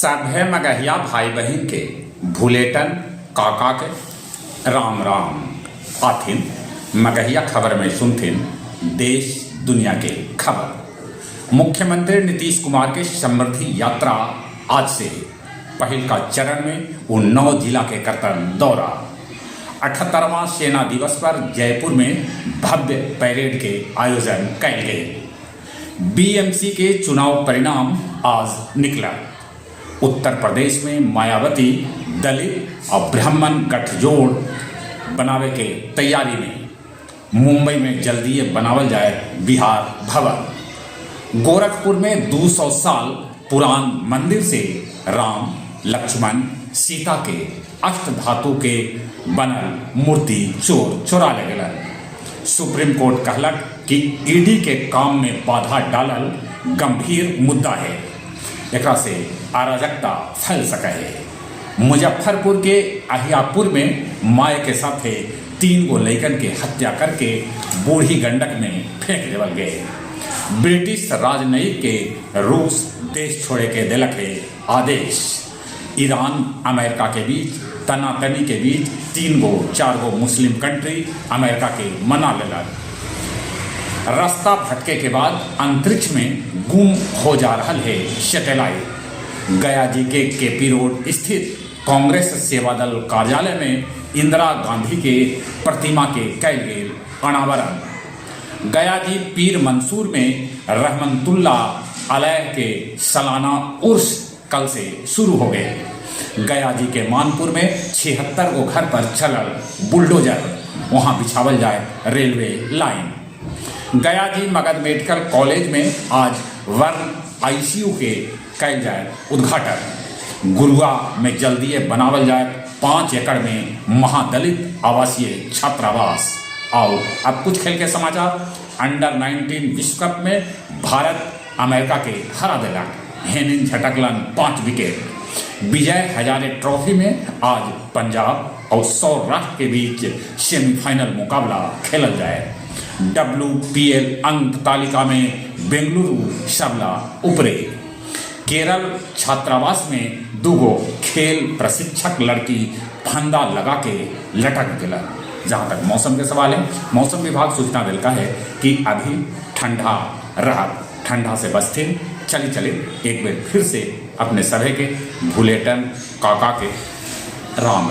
सभे मगहिया भाई बहन के भूलेटन काका के राम राम आथिन। मगहिया खबर में सुनथिन देश दुनिया के खबर। मुख्यमंत्री नीतीश कुमार के समृद्धि यात्रा आज से पहल का चरण में वो 9 जिला के करतन दौरा। 78वां सेना दिवस पर जयपुर में भव्य परेड के आयोजन कल गए। बीएमसी के चुनाव परिणाम आज निकला। उत्तर प्रदेश में मायावती दलित और ब्राह्मण गठजोड़ बनावे के तैयारी में। मुंबई में जल्दी बनावल जाए बिहार भवन। गोरखपुर में 200 साल पुरान मंदिर से राम लक्ष्मण सीता के अष्ट धातु के बनल मूर्ति चोर चुरा ले गलन। सुप्रीम कोर्ट कहलक कि ईडी के काम में बाधा डालल गंभीर मुद्दा है, एकरा से अराजकता फैल सके है। मुजफ्फरपुर के अहियापुर में माय के साथे 3 गो लैकन के हत्या करके बूढ़ी गंडक में फेंक देवल गए। ब्रिटिश राजनयिक के रूस देश छोड़े के दिलक है आदेश। ईरान अमेरिका के बीच तनातनी के बीच 3 गो 4 गो मुस्लिम कंट्री अमेरिका के मना लेलक। रास्ता भटके के बाद अंतरिक्ष में गुम हो जा रहा है सैटेलाइट। गया जी के केपी रोड स्थित कांग्रेस सेवादल कार्यालय में इंदिरा गांधी के प्रतिमा के कैल गए अनावरण। गया जी पीर मंसूर में रहमतुल्ला अलैह के सालाना उर्स कल से शुरू हो गए। गया जी के मानपुर में 76 गो घर पर चलल बुलडोजर, वहां बिछावल जाए रेलवे लाइन। गया जी मगध मेडिकल कॉलेज में आज वर्ण आईसीयू के कैल जाए उद्घाटन। गुरुआ में जल्दी बनावल जाए 5 एकड़ में महादलित आवासीय छात्रावास। और अब कुछ खेल के समाचार। अंडर 19 विश्व कप में भारत अमेरिका के हरा दिलक। हेनिन झटकलन 5 विकेट। विजय हजारे ट्रॉफी में आज पंजाब और सौराष्ट्र के बीच सेमीफाइनल मुकाबला खेलल जाए। WPL अंक तालिका में बेंगलुरु सबला ऊपरे। केरल छात्रावास में 2 गो खेल प्रशिक्षक लड़की फंदा लगा के लटक गया। जहां तक मौसम के सवाल है, मौसम विभाग सूचना देता है कि अभी ठंडा रहा, ठंडा से बचते चले एक बार फिर से अपने सभे के भूलेटन काका के राम राम।